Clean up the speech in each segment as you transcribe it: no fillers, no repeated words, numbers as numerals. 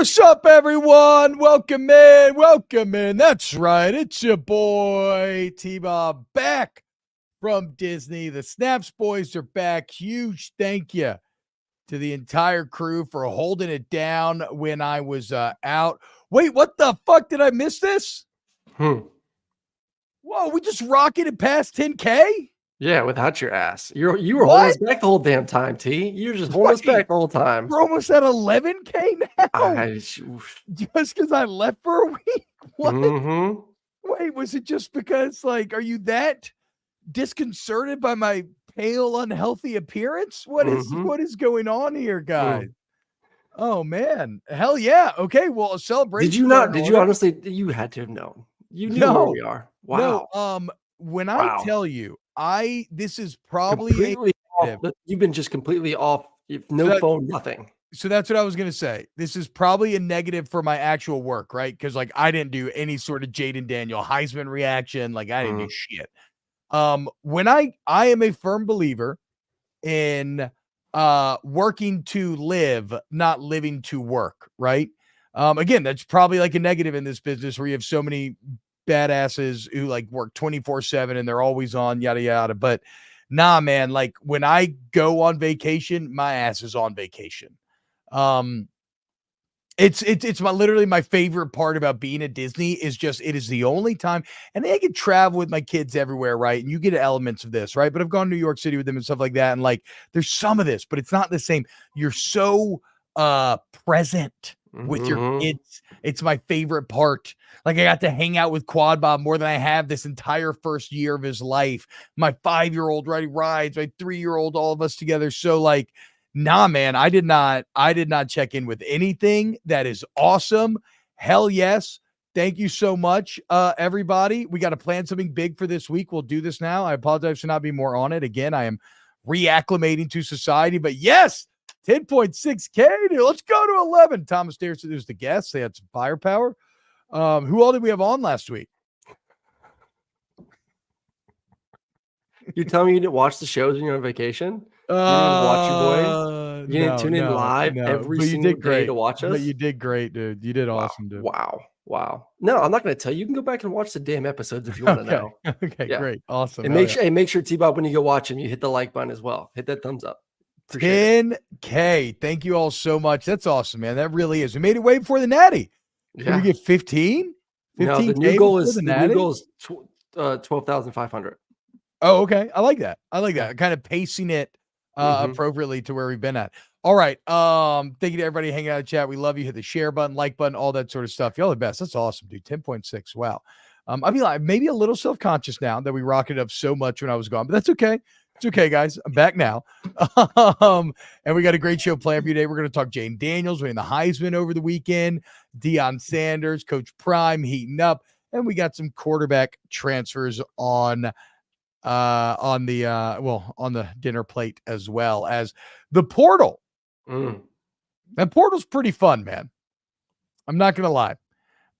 What's up, everyone? Welcome in. Welcome in. That's right. It's your boy, T-Bob, back from Disney. The Snaps boys are back. Huge thank you to the entire crew for holding it down when I was out. Wait, what the fuck? Did I miss this? Whoa, we just rocketed past 10K? Yeah, without your ass. You were holding us back the whole damn time, T. You were just holding us back the whole time. We're almost at 11K now. Just because I left for a week? What? Wait, was it just because, like, are you that disconcerted by my pale, unhealthy appearance? What is going on here, guys? Oh, man. Hell yeah. Okay, well, a celebration. Did you not? Did you honestly? You had to have known. You knew where we are. Wow. No, when I tell you, this is probably completely off. You've been just completely off. No phone, nothing. So that's what I was going to say. This is probably a negative for my actual work, right? Because like I didn't do any sort of Jayden Daniel Heisman reaction. Like I didn't do shit. When I am a firm believer in working to live, not living to work, right? Again, that's probably like a negative in this business where you have so many badasses who like work 24/7 and they're always on, yada yada. But nah, man, like when I go on vacation, my ass is on vacation. It's literally my favorite part about being at Disney is just it is the only time, and I can travel with my kids everywhere, right? And you get elements of this, right? But I've gone to New York City with them and stuff like that, and like there's some of this, but it's not the same. You're so present with your kids. It's my favorite part. Like I got to hang out with Quad Bob more than I have this entire first year of his life. My 5-year-old riding rides, my 3-year-old, all of us together. So like, nah, man, I did not check in with anything. That is awesome. Hell yes. Thank you so much, everybody. We got to plan something big for this week. We'll do this now. I apologize for not being more on it. Again, I am reacclimating to society, but yes, 10.6K, dude. Let's go to 11. Thomas Stairs is the guest. They had some firepower. Who all did we have on last week? You tell me you didn't watch the shows when you're on vacation? You didn't watch your boys? You didn't tune in live every single day to watch us? But you did great, dude. You did awesome, dude. Wow. No, I'm not going to tell you. You can go back and watch the damn episodes if you want to know. Okay, great. Awesome. And make sure T-Bob, when you go watch them, you hit the like button as well. Hit that thumbs up. 10K. Thank you all so much. That's awesome, man. That really is. We made it way before the Natty. Can we get 15? No, the new goal is 12,500. Oh, okay. I like that. Kind of pacing it appropriately to where we've been at. All right. Thank you to everybody hanging out in chat. We love you. Hit the share button, like button, all that sort of stuff. Y'all the best. That's awesome, dude. 10.6. Wow. I mean, like maybe a little self-conscious now that we rocketed up so much when I was gone, but that's okay. It's okay, guys. I'm back now. And we got a great show planned for you today. We're going to talk Jayden Daniels winning the Heisman over the weekend, Deion Sanders, Coach Prime heating up, and we got some quarterback transfers on the dinner plate, as well as the portal. That portal's pretty fun, man. I'm not going to lie.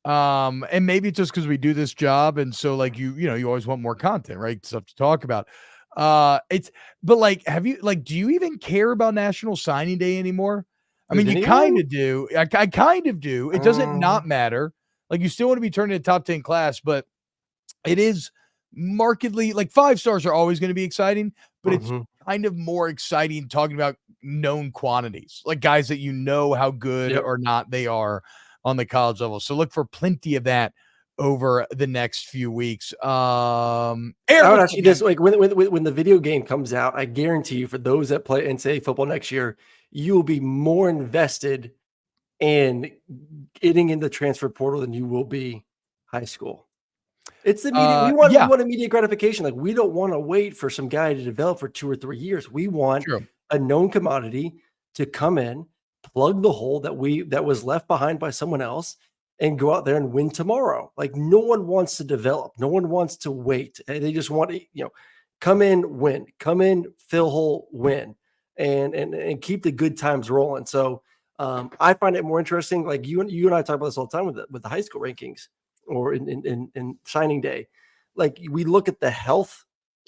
And maybe it's just because we do this job. And so like, you always want more content, right? Stuff to talk about. But like, do you even care about National Signing Day anymore? I mean, you kind of do. I kind of do. It doesn't not matter. Like you still want to be turning a top 10 class, but it is markedly like 5 stars are always going to be exciting, but it's kind of more exciting talking about known quantities, like guys that you know how good or not they are on the college level. So look for plenty of that over the next few weeks. I would ask you this: like when the video game comes out, I guarantee you, for those that play NCAA football next year, you will be more invested in getting in the transfer portal than you will be high school. It's the media. We want immediate gratification. Like we don't want to wait for some guy to develop for 2 or 3 years. We want a known commodity to come in, plug the hole that was left behind by someone else, and go out there and win tomorrow. Like no one wants to develop. No one wants to wait. They just want to, come in, win, come in, fill hole, win, and keep the good times rolling. So I find it more interesting. Like you and I talk about this all the time with the high school rankings or in signing day. Like we look at the health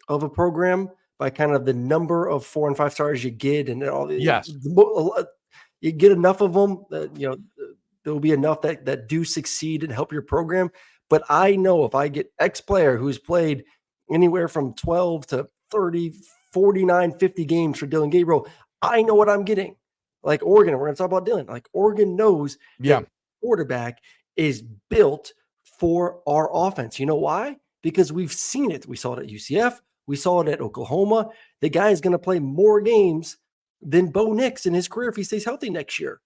of a program by kind of the number of 4 and 5 stars you get, and all. Yes, you get enough of them. there will be enough that do succeed and help your program. But I know if I get X player who's played anywhere from 12 to 30, 49, 50 games for Dillon Gabriel, I know what I'm getting. Like Oregon, we're going to talk about Dillon. Like Oregon knows that quarterback is built for our offense. You know why? Because we've seen it. We saw it at UCF. We saw it at Oklahoma. The guy is going to play more games than Bo Nix in his career if he stays healthy next year.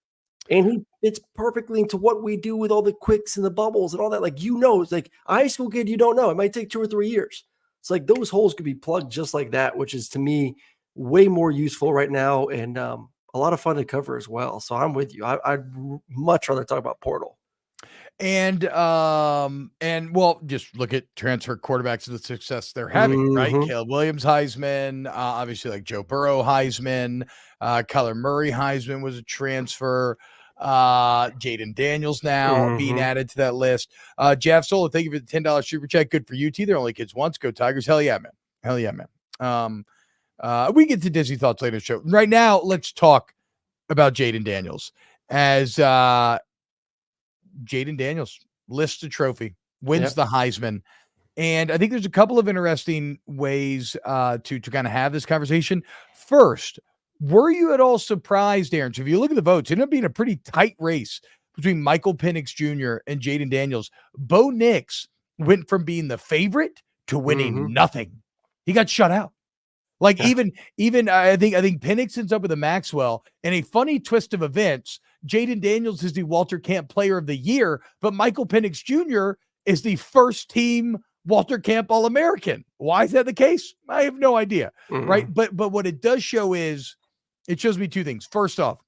And he fits perfectly into what we do with all the quicks and the bubbles and all that. Like, it's like a high school kid, you don't know. It might take 2 or 3 years. It's like those holes could be plugged just like that, which is to me way more useful right now and a lot of fun to cover as well. So I'm with you. I'd much rather talk about portal. And well, just look at transfer quarterbacks and the success they're having, right? Caleb Williams, Heisman, obviously like Joe Burrow, Heisman, Kyler Murray, Heisman was a transfer. Jayden Daniels now being added to that list. Jeff Sola, thank you for the $10 super chat. Good for you, T. They're only kids once. Go Tigers. Hell yeah, man. Hell yeah, man. We get to Disney thoughts later in the show. Right now, let's talk about Jayden Daniels as Jayden Daniels lifts the trophy, wins the Heisman. And I think there's a couple of interesting ways to kind of have this conversation. First, were you at all surprised, Aaron? So if you look at the votes, it ended up being a pretty tight race between Michael Penix Jr. and Jayden Daniels. Bo Nix went from being the favorite to winning nothing. He got shut out. Like even I think Penix ends up with a Maxwell. And a funny twist of events, Jayden Daniels is the Walter Camp Player of the Year, but Michael Penix Jr. is the first team Walter Camp All-American. Why is that the case? I have no idea. Right. But what it does show is it shows me two things. First off,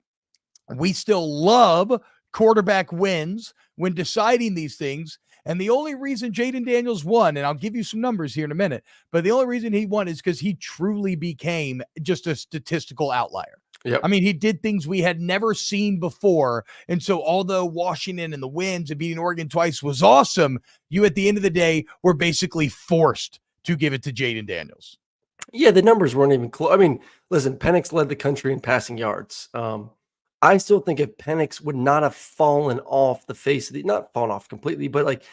we still love quarterback wins when deciding these things. And the only reason Jayden Daniels won, and I'll give you some numbers here in a minute, but the only reason he won is because he truly became just a statistical outlier. Yep. I mean, he did things we had never seen before. And so although Washington and the wins and beating Oregon twice was awesome, you at the end of the day were basically forced to give it to Jayden Daniels. Yeah, the numbers weren't even close. I mean, listen, Penix led the country in passing yards. I still think if Penix would not have fallen off the face of not fallen off completely, but like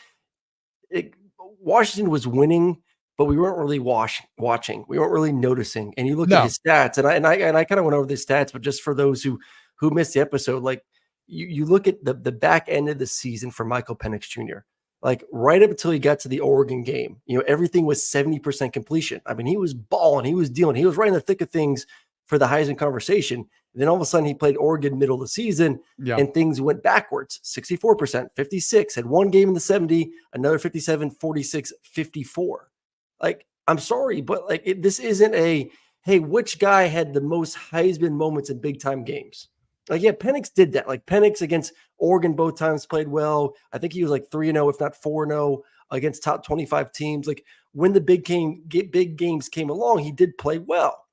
Washington was winning, but we weren't really watching. We weren't really noticing. And you look at his stats, and I kind of went over the stats, but just for those who missed the episode, like you look at the back end of the season for Michael Penix Jr. Like right up until he got to the Oregon game, everything was 70% completion. I mean, he was balling, he was dealing, he was right in the thick of things for the Heisman conversation. And then all of a sudden he played Oregon middle of the season and things went backwards. 64%, 56, had one game in the 70, another 57, 46, 54. Like, I'm sorry, but like this isn't hey, which guy had the most Heisman moments in big time games? Like, yeah, Penix did that. Like Penix against Oregon both times played well. I think he was like 3-0, if not 4-0 against top 25 teams. Like when the big games came along, he did play well.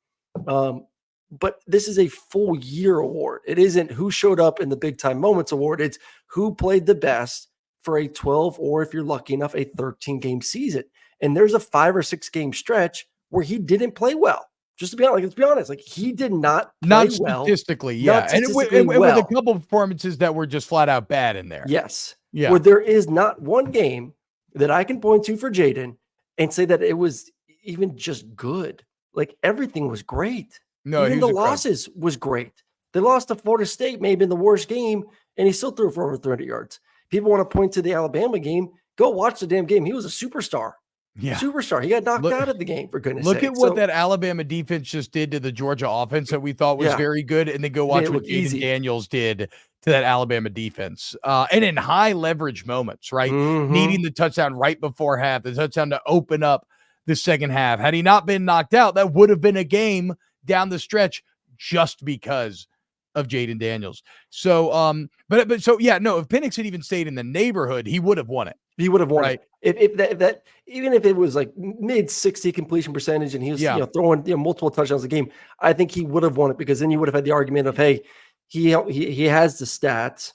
But this is a full year award. It isn't who showed up in the big time moments award. It's who played the best for a 12, or if you're lucky enough, a 13 game season. And there's a 5 or 6 game stretch where he didn't play well. Just to be honest, let's be honest, like he did not play well. Statistically, yeah. Not statistically and with a couple of performances that were just flat out bad in there. Yes. Yeah. Where there is not one game that I can point to for Jayden and say that it was even just good. Like everything was great. No, even the losses was great. They lost to Florida State, maybe in the worst game, and he still threw for over 300 yards. People want to point to the Alabama game. Go watch the damn game. He was a superstar. Yeah. Superstar. He got knocked out of the game, for goodness sake. Look at what that Alabama defense just did to the Georgia offense that we thought was very good, and then go watch what Jayden Daniels did to that Alabama defense. And in high leverage moments, right? Needing the touchdown right before half, the touchdown to open up the second half. Had he not been knocked out, that would have been a game down the stretch just because of Jayden Daniels. So, but so yeah, no, if Penix had even stayed in the neighborhood, he would have won it. He would have won it. If that, even if it was like mid 60 completion percentage and he was throwing multiple touchdowns a game, I think he would have won it, because then you would have had the argument of, hey, he has the stats,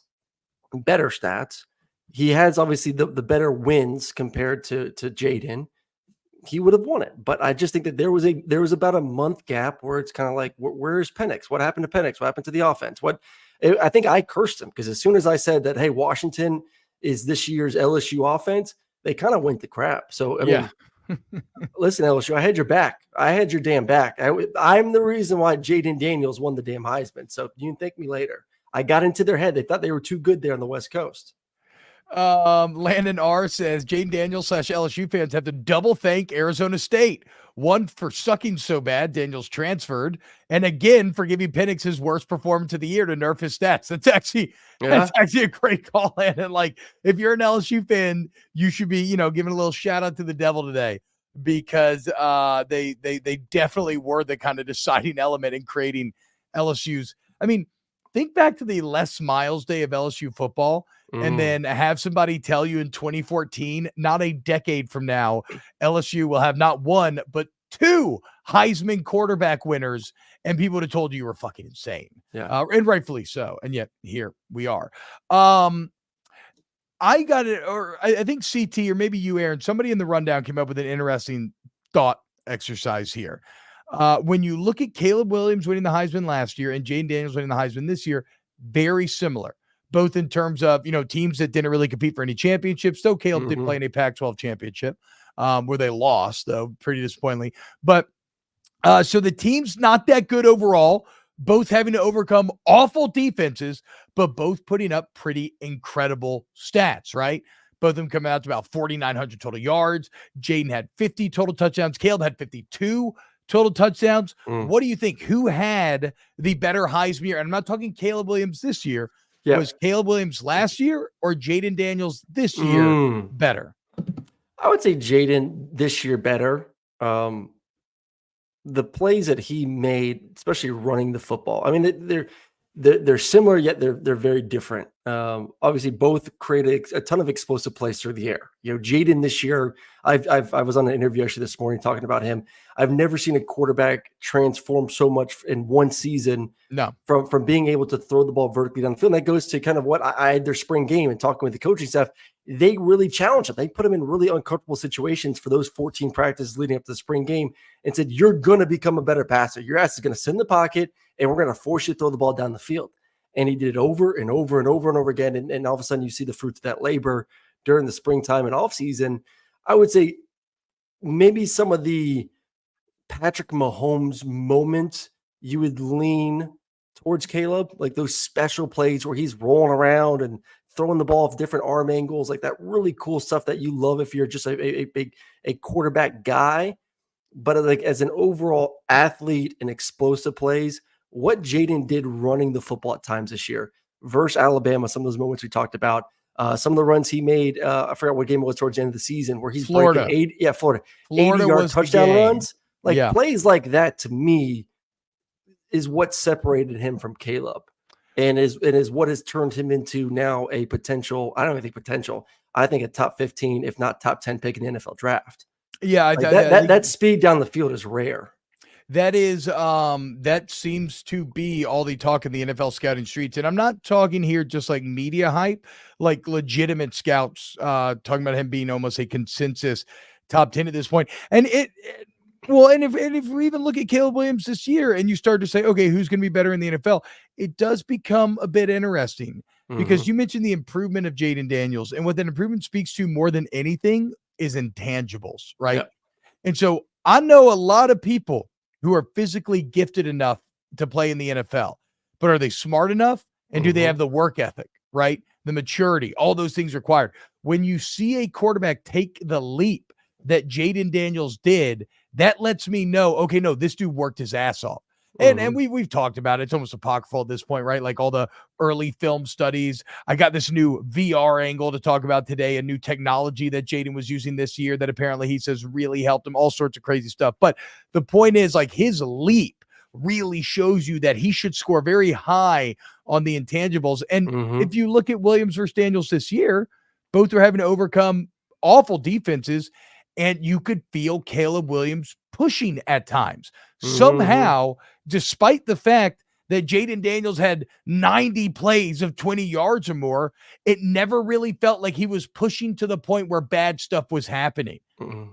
better stats. He has obviously the better wins compared to Jayden. He would have won it. But I just think that there was about a month gap where it's kind of like, where's Penix? What happened to Penix? What happened to the offense? I think I cursed him because as soon as I said that, hey, Washington is this year's LSU offense, they kind of went to crap. So, I mean, listen, LSU, I had your back. I had your damn back. I'm the reason why Jayden Daniels won the damn Heisman. So you can thank me later. I got into their head. They thought they were too good there on the West Coast. Landon R says Jayden Daniels / LSU fans have to double thank Arizona State. One for sucking so bad, Daniels transferred, and again for giving Penix his worst performance of the year to nerf his stats. That's actually a great call, Landon. Like, if you're an LSU fan, you should be, giving a little shout out to the devil today, because they definitely were the kind of deciding element in creating LSU's. I mean, think back to the Les Miles day of LSU football. And then have somebody tell you in 2014, not a decade from now, LSU will have not one, but 2 Heisman quarterback winners. And people would have told you were fucking insane. Yeah. And rightfully so. And yet here we are. I got it. Or I think CT, or maybe you, Aaron, somebody in the rundown came up with an interesting thought exercise here. When you look at Caleb Williams winning the Heisman last year and Jayden Daniels winning the Heisman this year, very similar. Both in terms of, teams that didn't really compete for any championships. Though Caleb did play in a Pac-12 championship, where they lost, though, pretty disappointingly. But so the team's not that good overall, both having to overcome awful defenses, but both putting up pretty incredible stats, right? Both of them coming out to about 4,900 total yards. Jayden had 50 total touchdowns. Caleb had 52 total touchdowns. What do you think? Who had the better Heisman year? And I'm not talking Caleb Williams this year. Was Caleb Williams last year or Jayden Daniels this year better? I would say Jayden this year better. The plays that he made, especially running the football, I mean, they're similar, yet they're very different. Obviously, both created a ton of explosive plays through the air. Jayden this year, I was on an interview actually this morning talking about him. I've never seen a quarterback transform so much in one season. No, from being able to throw the ball vertically down the field. And that goes to kind of what I had their spring game and talking with the coaching staff. They really challenged him. They put him in really uncomfortable situations for those 14 practices leading up to the spring game and said, you're going to become a better passer. Your ass is going to sit in the pocket and we're going to force you to throw the ball down the field. And he did it over and over and over and over again. And all of a sudden you see the fruits of that labor during the springtime and off season. I would say maybe some of the Patrick Mahomes moments you would lean towards Caleb, like those special plays where he's rolling around and throwing the ball off different arm angles, like that really cool stuff that you love if you're just a quarterback guy. But like as an overall athlete and explosive plays, what Jayden did running the football at times this year versus Alabama, some of those moments we talked about, some of the runs he made, I forgot what game it was towards the end of the season where he's Florida. breaking 80-yard touchdown runs. Like plays like that to me is what separated him from Caleb and is what has turned him into now a potential. I don't even think potential. I think a top 15, if not top 10 pick in the NFL draft. Yeah. That speed down the field is rare. That is, that seems to be all the talk in the NFL scouting streets. And I'm not talking here just like media hype, like legitimate scouts, talking about him being almost a consensus top 10 at this point. And if we even look at Caleb Williams this year and you start to say, okay, who's going to be better in the NFL? It does become a bit interesting because you mentioned the improvement of Jayden Daniels, and what that improvement speaks to more than anything is intangibles, right? Yeah. And so I know a lot of people who are physically gifted enough to play in the NFL, but are they smart enough? And do they have the work ethic, right? The maturity, all those things required. When you see a quarterback take the leap that Jayden Daniels did, that lets me know, okay, no, this dude worked his ass off. And we've talked about it. It's almost apocryphal at this point, right? Like all the early film studies. I got this new VR angle to talk about today, a new technology that Jayden was using this year that apparently he says really helped him, all sorts of crazy stuff. But the point is, like, his leap really shows you that he should score very high on the intangibles. And if you look at Williams versus Daniels this year, both are having to overcome awful defenses, and you could feel Caleb Williams pushing at times. Somehow, despite the fact that Jayden Daniels had 90 plays of 20 yards or more, it never really felt like he was pushing to the point where bad stuff was happening.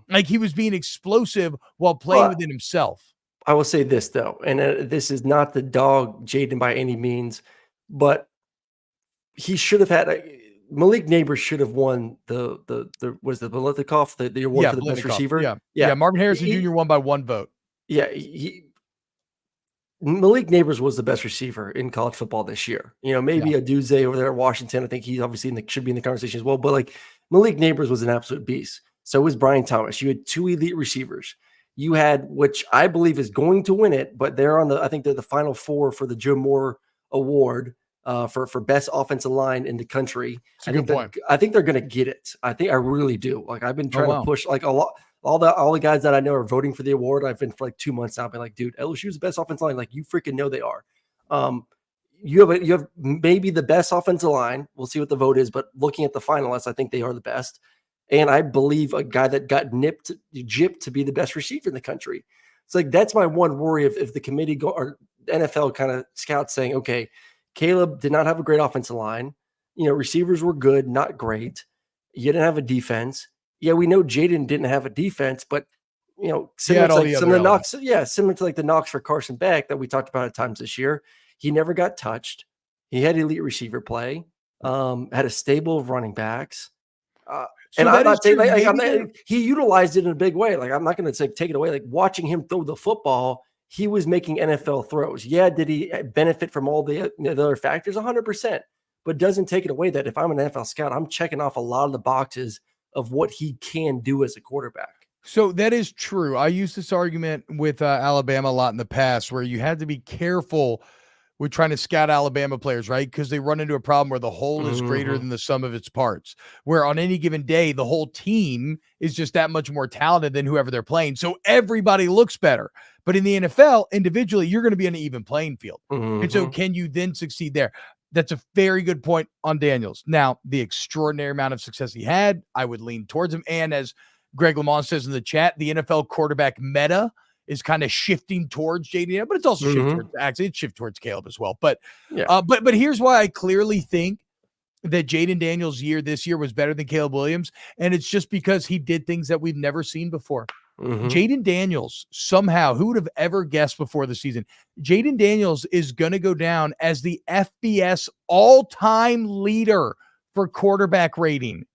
Like he was being explosive while playing within himself. I will say this, though, and this is not the dog Jayden by any means, but he should have had Malik Neighbors should have won the Biletnikoff, the award for the best receiver. Yeah. Marvin Harrison Jr. won by 1 vote. Yeah, Malik Neighbors was the best receiver in college football this year. Maybe Aduze over there at Washington. I think he's obviously should be in the conversation as well. But like Malik Neighbors was an absolute beast. So was Brian Thomas. You had 2 elite receivers. You had, which I believe is going to win it, but I think they're the final 4 for the Joe Moore Award for best offensive line in the country. That's a good point. I think they're going to get it. I really do. Like I've been trying to push like a lot. All the guys that I know are voting for the award. I've been for like 2 months now. I've been like, dude, LSU is the best offensive line. Like you freaking know they are. You have maybe the best offensive line. We'll see what the vote is, but looking at the finalists, I think they are the best. And I believe a guy that got gypped to be the best receiver in the country. It's like that's my one worry if the committee or NFL kind of scouts saying, okay, Caleb did not have a great offensive line. Receivers were good, not great. You didn't have a defense. Yeah, we know Jayden didn't have a defense, but similar to like some of the knocks. Yeah, similar to like the knocks for Carson Beck that we talked about at times this year. He never got touched. He had elite receiver play. Had a stable of running backs. And I'm not saying he utilized it in a big way. Like I'm not going to say take it away. Like watching him throw the football, he was making NFL throws. Yeah, did he benefit from all the other factors? 100%. But doesn't take it away that if I'm an NFL scout, I'm checking off a lot of the boxes of what he can do as a quarterback. So that is true. I used this argument with Alabama a lot in the past where you had to be careful with trying to scout Alabama players, right? Because they run into a problem where the whole is greater than the sum of its parts, where on any given day, the whole team is just that much more talented than whoever they're playing. So everybody looks better. But in the NFL, individually, you're going to be on an even playing field. And so can you then succeed there? That's a very good point on Daniels. Now, the extraordinary amount of success he had, I would lean towards him. And as Greg Lamont says in the chat, the NFL quarterback meta is kind of shifting towards Jayden, but it's also shift towards Caleb as well. But but here's why I clearly think that Jayden Daniels' year this year was better than Caleb Williams, and it's just because he did things that we've never seen before. Jayden Daniels, somehow, who would have ever guessed before the season? Jayden Daniels is going to go down as the FBS all-time leader for quarterback rating,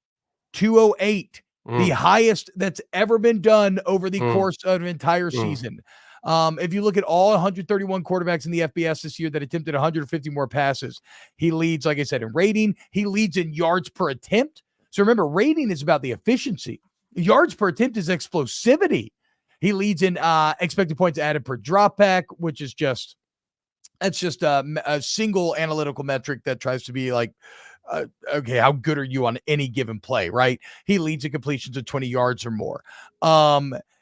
208. The highest that's ever been done over the course of an entire season. If you look at all 131 quarterbacks in the FBS this year that attempted 150 more passes, he leads, like I said, in rating. He leads in yards per attempt. So remember, rating is about the efficiency. Yards per attempt is explosivity. He leads in expected points added per dropback, which is just a single analytical metric that tries to be like, okay, how good are you on any given play, right? He leads in completions of 20 yards or more.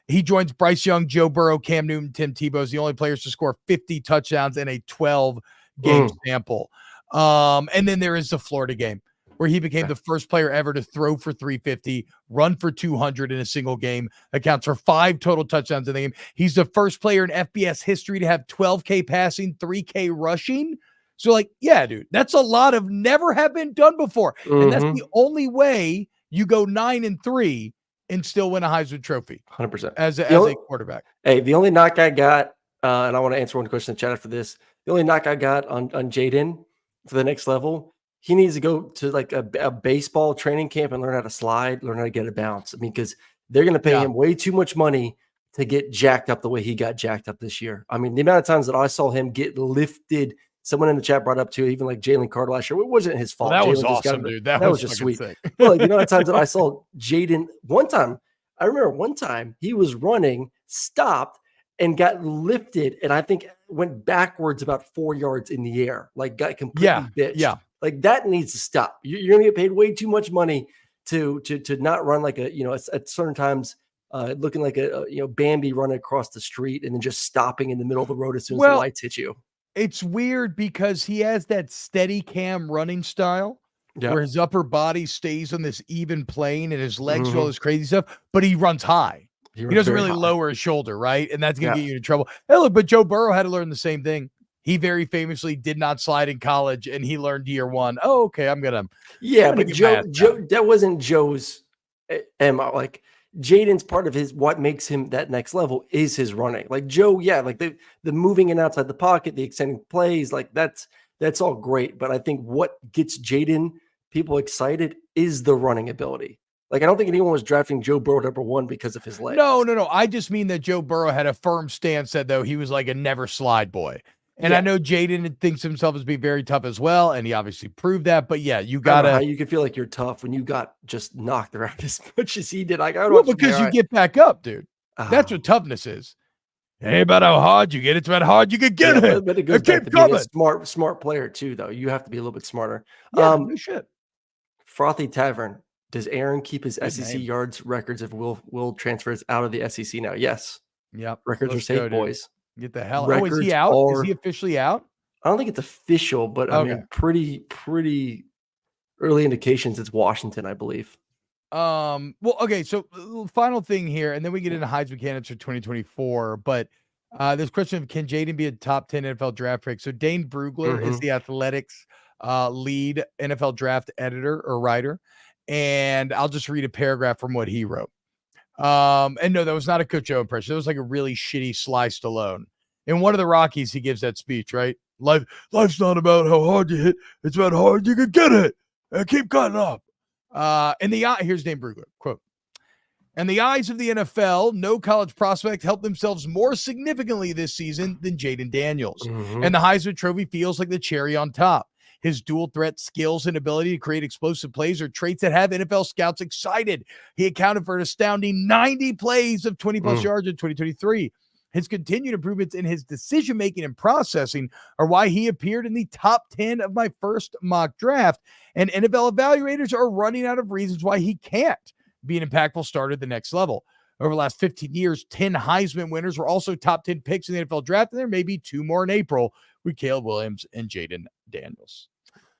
He joins Bryce Young, Joe Burrow, Cam Newton, Tim Tebow as the only players to score 50 touchdowns in a 12-game sample. And then there is the Florida game, where he became the first player ever to throw for 350, run for 200 in a single game, accounts for 5 total touchdowns in the game. He's the first player in FBS history to have 12K passing, 3K rushing. So like, yeah, dude, that's a lot of never have been done before. And that's the only way you go 9-3 and still win a Heisman Trophy. 100%. As a quarterback. Hey, the only knock I got, and I want to answer one question in the chat after this. The only knock I got on Jayden for the next level, he needs to go to like a baseball training camp and learn how to slide, learn how to get a bounce. I mean, because they're going to pay him way too much money to get jacked up the way he got jacked up this year. I mean, the amount of times that I saw him get lifted. Someone in the chat brought up too, even like Jalen Carter last year. It wasn't his fault. Well, that was awesome, dude. That was just sweet. Well, like, the amount of times that I saw Jayden I remember one time he was running, stopped, and got lifted, and I think went backwards about 4 yards in the air, like got completely bitched. Yeah, like that needs to stop. You're gonna get paid way too much money to not run like at certain times. Looking like a Bambi running across the street and then just stopping in the middle of the road as soon as the lights hit you. It's weird because he has that steady cam running style where his upper body stays on this even plane and his legs do all this crazy stuff, but he runs high. He doesn't really lower his shoulder, right? And that's going to get you in trouble. Hey, look, but Joe Burrow had to learn the same thing. He very famously did not slide in college, and he learned year one. Oh, okay, I'm going to. Yeah, but Joe, that wasn't Joe's MO. Like, Jayden's part of what makes him that next level is his running. Like Joe, like the moving in outside the pocket, the extending plays, like that's That's all great. But I think what gets Jayden people excited is the running ability. Like, I don't think anyone was drafting Joe Burrow #1 because of his legs. No. I just mean that Joe Burrow had a firm stance that though he was like a never slide boy. And I know Jayden thinks himself as being very tough as well, and he obviously proved that. But yeah, you gotta. How you can feel like you're tough when you got just knocked around as much as he did. Like, Because you get back up, dude. That's what toughness is. It ain't about how hard you get; it's about how hard you can get it. But it goes back to being a smart player too, though. You have to be a little bit smarter. Yeah, no shit. Frothy Tavern. Does Aaron keep his SEC yards records if Will transfers out of the SEC now? Yes. Yep. Records are safe, boys. Get the hell out. Is he out? Is he officially out? I don't think it's official, but I mean, pretty early indications it's Washington, I believe. Well, okay, so final thing here, and then we get into Heisman candidates for 2024. But this question of can Jayden be a top 10 NFL draft pick? So Dane Brugler is the Athletics lead NFL draft editor or writer, and I'll just read a paragraph from what he wrote. And no, that was not a Coach Joe impression. That was like a really shitty Sly Stallone. In one of the Rockies, he gives that speech, right? Life's not about how hard you hit; it's about how hard you can get it. And keep cutting up. Here's Dane Brugler, quote, "In the eyes of the NFL, no college prospect helped themselves more significantly this season than Jayden Daniels. And the Heisman Trophy feels like the cherry on top. His dual threat skills and ability to create explosive plays are traits that have NFL scouts excited. He accounted for an astounding 90 plays of 20-plus yards in 2023. His continued improvements in his decision-making and processing are why he appeared in the top 10 of my first mock draft, and NFL evaluators are running out of reasons why he can't be an impactful starter at the next level. Over the last 15 years, 10 Heisman winners were also top 10 picks in the NFL draft, and there may be 2 more in April with Caleb Williams and Jayden Daniels."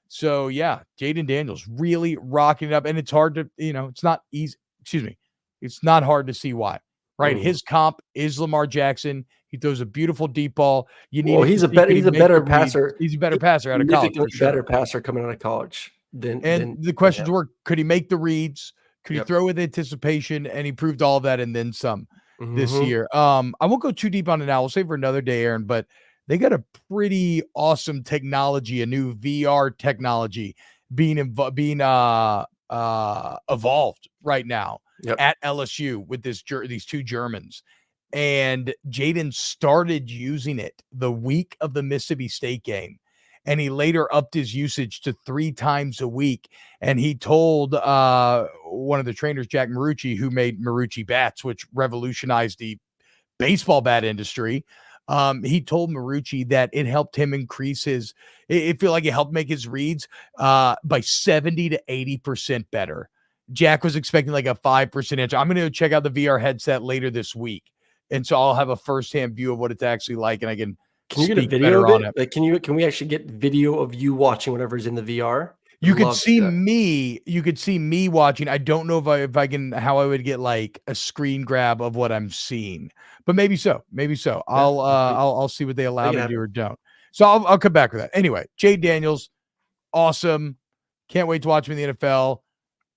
So, yeah, Jayden Daniels really rocking it up, and it's hard to, it's not easy. It's not hard to see why. Right, his comp is Lamar Jackson. He throws a beautiful deep ball. He's a better passer. He's a better passer out of college. Better passer coming out of college than the questions were: could he make the reads? Could he throw with anticipation? And he proved all that and then some this year. I won't go too deep on it now. We'll save for another day, Aaron. But they got a pretty awesome technology, a new VR technology being evolved right now. At LSU with these 2 Germans, and Jayden started using it the week of the Mississippi State game, and he later upped his usage to 3 times a week. And he told one of the trainers, Jack Marucci, who made Marucci bats, which revolutionized the baseball bat industry. He told Marucci that it helped him increase it feel like it helped make his reads by 70 to 80% better. Jack was expecting like a 5% edge. I'm going to go check out the VR headset later this week. And so I'll have a firsthand view of what it's actually like. And I can you get a video of it? Like, can we actually get video of you watching whatever's in the VR? You could see me watching. I don't know if I can, how I would get like a screen grab of what I'm seeing, but maybe so. Yeah, I'll see what they allow me to do or don't. So I'll come back with that. Anyway, Jayden Daniels, awesome. Can't wait to watch him in the NFL.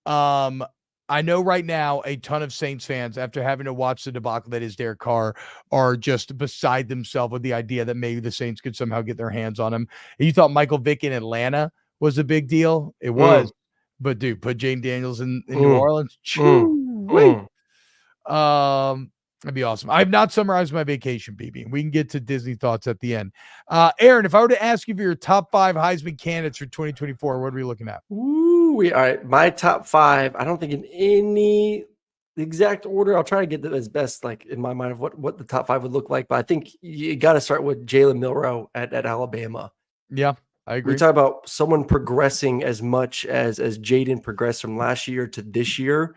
I know right now a ton of Saints fans, after having to watch the debacle that is Derek Carr, are just beside themselves with the idea that maybe the Saints could somehow get their hands on him. You thought Michael Vick in Atlanta was a big deal. It was, but dude, put Jayden Daniels in New Orleans. That'd be awesome. I've not summarized my vacation, BB. We can get to Disney thoughts at the end. Aaron, if I were to ask you for your top 5 Heisman candidates for 2024, what are we looking at? All right. My top 5, I don't think in any exact order. I'll try to get them as best, like in my mind, of what the top 5 would look like. But I think you got to start with Jalen Milroe at Alabama. Yeah, I agree. We talk about someone progressing as much as Jayden progressed from last year to this year.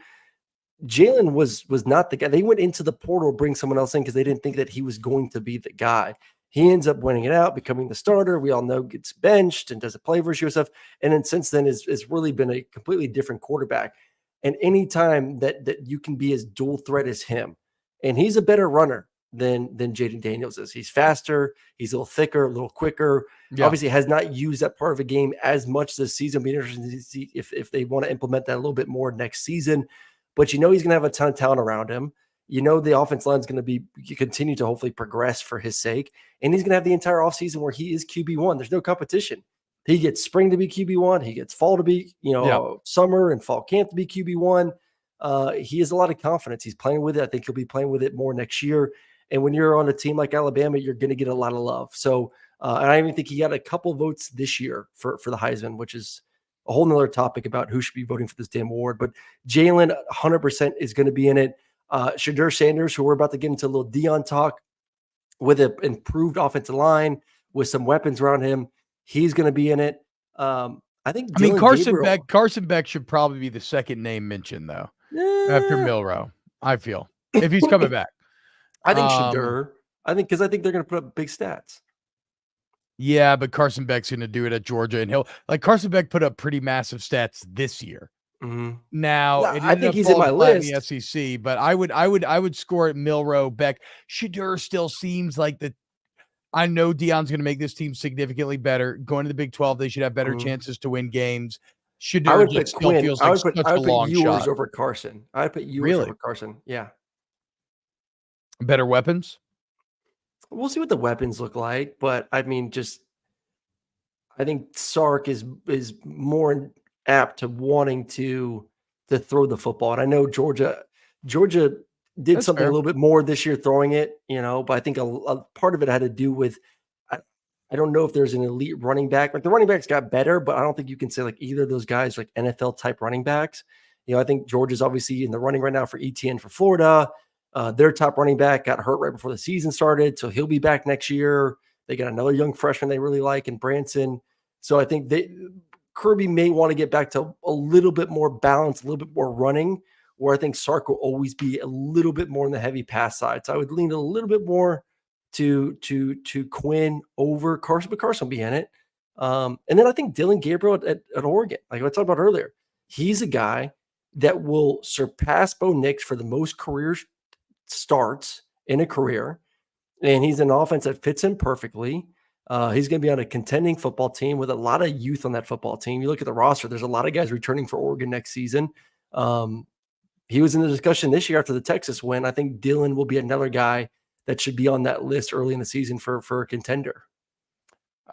Jalen was not the guy. They went into the portal to bring someone else in because they didn't think that he was going to be the guy. He ends up winning it out, becoming the starter. We all know gets benched and does a play versus stuff. And then since then, it's really been a completely different quarterback. And anytime that you can be as dual threat as him, and he's a better runner than Jayden Daniels is. He's faster. He's a little thicker, a little quicker. Yeah. Obviously has not used that part of a game as much this season. It'll be interesting to see if they want to implement that a little bit more next season. But he's going to have a ton of talent around him. The offense line is going to continue to hopefully progress for his sake. And he's going to have the entire offseason where he is QB1. There's no competition. He gets spring to be QB1. He gets fall to be, summer and fall camp to be QB1. He has a lot of confidence. He's playing with it. I think he'll be playing with it more next year. And when you're on a team like Alabama, you're going to get a lot of love. So, and I even think he got a couple votes this year for the Heisman, which is a whole nother topic about who should be voting for this damn award. But Jalen 100% is going to be in it. Shedeur Sanders, who we're about to get into a little Deion talk, with an improved offensive line, with some weapons around him, he's going to be in it. I think Carson Beck should probably be the second name mentioned, though, after Milrow, I feel, if he's coming back. I think Shedeur. I think they're going to put up big stats. Yeah, but Carson Beck's going to do it at Georgia, and Carson Beck put up pretty massive stats this year. Mm-hmm. Now, I think he's in my list. In the SEC, but I would score it Milrow, Beck. Shedeur still seems like I know Deion's going to make this team significantly better. Going to the Big 12, they should have better chances to win games. Shedeur just still feels like such a long shot. Over Carson. I would put Ewers over Carson. Yeah. Better weapons? We'll see what the weapons look like, but I mean, I think Sark is more apt to wanting to throw the football. And I know Georgia did something fair. A little bit more this year throwing it, but I think a part of it had to do with, I don't know if there's an elite running back. Like the running backs got better, but I don't think you can say like either of those guys like NFL type running backs. I think Georgia's obviously in the running right now for ETN for Florida. Their top running back got hurt right before the season started, so he'll be back next year. They got another young freshman they really like in Branson. So I think Kirby may want to get back to a little bit more balance, a little bit more running, where I think Sark will always be a little bit more on the heavy pass side. So I would lean a little bit more to Quinn over Carson, but Carson will be in it. And then I think Dillon Gabriel at Oregon, like I talked about earlier, he's a guy that will surpass Bo Nix for the most career starts in a career. And he's an offense that fits him perfectly. He's going to be on a contending football team with a lot of youth on that football team. You look at the roster, there's a lot of guys returning for Oregon next season. He was in the discussion this year after the Texas win. I think Dillon will be another guy that should be on that list early in the season for a contender.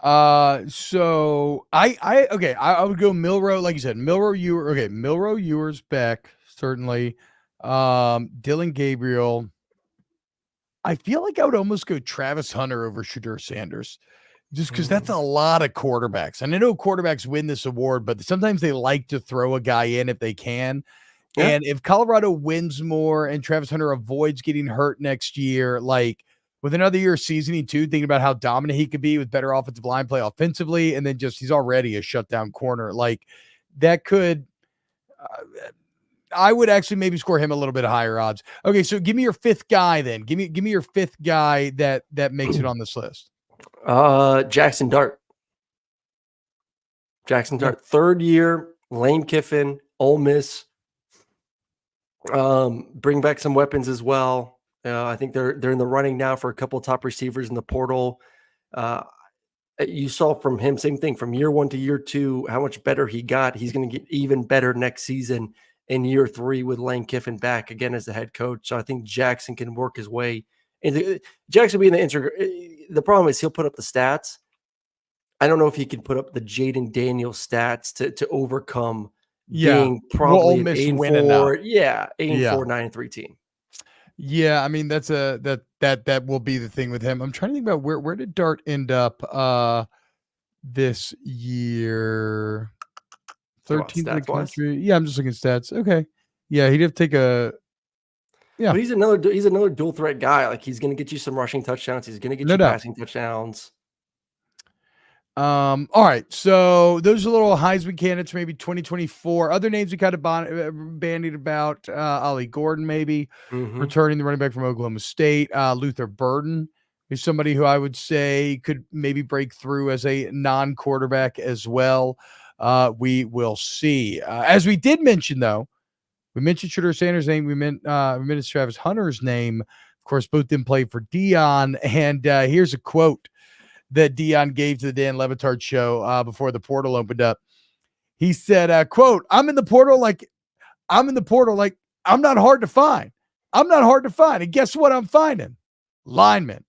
So I would go Milrow, like you said, Milrow, Ewers, Beck, certainly. Dillon Gabriel. I feel like I would almost go Travis Hunter over Shedeur Sanders, just because that's a lot of quarterbacks. And I know quarterbacks win this award, but sometimes they like to throw a guy in if they can. Yeah. And if Colorado wins more and Travis Hunter avoids getting hurt next year, like with another year of seasoning too, thinking about how dominant he could be with better offensive line play offensively, and then just he's already a shutdown corner. Like that could I would actually maybe score him a little bit higher odds. Okay, so give me your fifth guy then. Give me your fifth guy that makes it on this list. Jackson Dart. Third year, Lane Kiffin, Ole Miss. Bring back some weapons as well. I think they're in the running now for a couple of top receivers in the portal. You saw from him, same thing from year one to year two, how much better he got. He's going to get even better next season in year three with Lane Kiffin back again as the head coach. So I think Jackson can work his way. And Jackson being the problem is he'll put up the stats. I don't know if he can put up the Jayden Daniels stats to overcome being probably an 8-4, 8-4, 9-3 team. Yeah, I mean that will be the thing with him. I'm trying to think about where did Dart end up this year? 13th in the country. Yeah, I'm just looking at stats. Okay. Yeah, he'd have to take a But he's another dual threat guy. Like he's going to get you some rushing touchdowns. He's going to get you passing touchdowns. All right. So those are little Heisman candidates, maybe 2024. Other names we kind of bandied about, Ollie Gordon, maybe returning the running back from Oklahoma State. Luther Burden is somebody who I would say could maybe break through as a non-quarterback as well. We will see. As we did mention, though, we mentioned Shedeur Sanders' name. We mentioned Travis Hunter's name. Of course, both didn't play for Deion. And here's a quote that Deion gave to the Dan Le Batard show before the portal opened up. He said, quote, I'm in the portal like I'm not hard to find. I'm not hard to find. And guess what I'm finding? Linemen.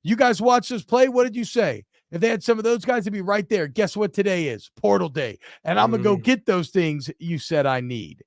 You guys watch this play. What did you say? If they had some of those guys, to be right there. Guess what today is? Portal day. And I'm going to go get those things you said I need.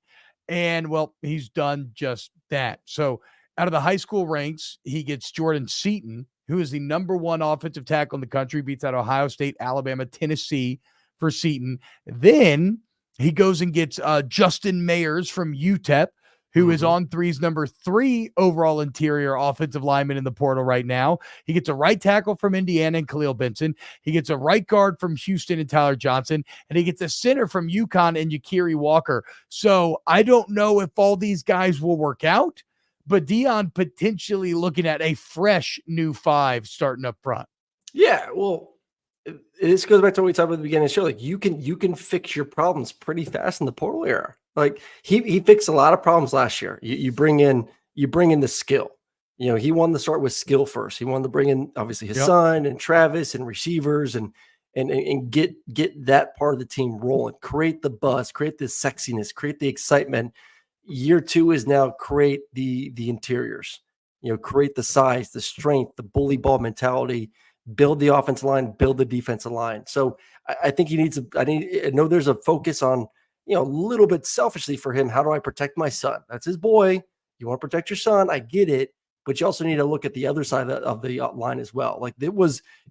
And, well, he's done just that. So out of the high school ranks, he gets Jordan Seaton, who is the number one offensive tackle in the country, beats out Ohio State, Alabama, Tennessee for Seaton. Then he goes and gets Justin Mayers from UTEP, who is on three's number 3 overall interior offensive lineman in the portal right now. He gets a right tackle from Indiana and Khalil Benson. He gets a right guard from Houston and Tyler Johnson. And he gets a center from UConn and Yakiri Walker. So I don't know if all these guys will work out, but Deion potentially looking at a fresh new 5 starting up front. Yeah, well, this goes back to what we talked about at the beginning of the show. Like you can fix your problems pretty fast in the portal era. Like he fixed a lot of problems last year. You bring in the skill. You know, he wanted to start with skill first. He wanted to bring in obviously his son and Travis and receivers and get that part of the team rolling, create the buzz, create the sexiness, create the excitement. Year 2 is now create the interiors, you know, create the size, the strength, the bully ball mentality, build the offensive line, build the defensive line. So I think he needs I know there's a focus on, you know, a little bit selfishly for him. How do I protect my son? That's his boy. You want to protect your son. I get it. But you also need to look at the other side of the line as well. Like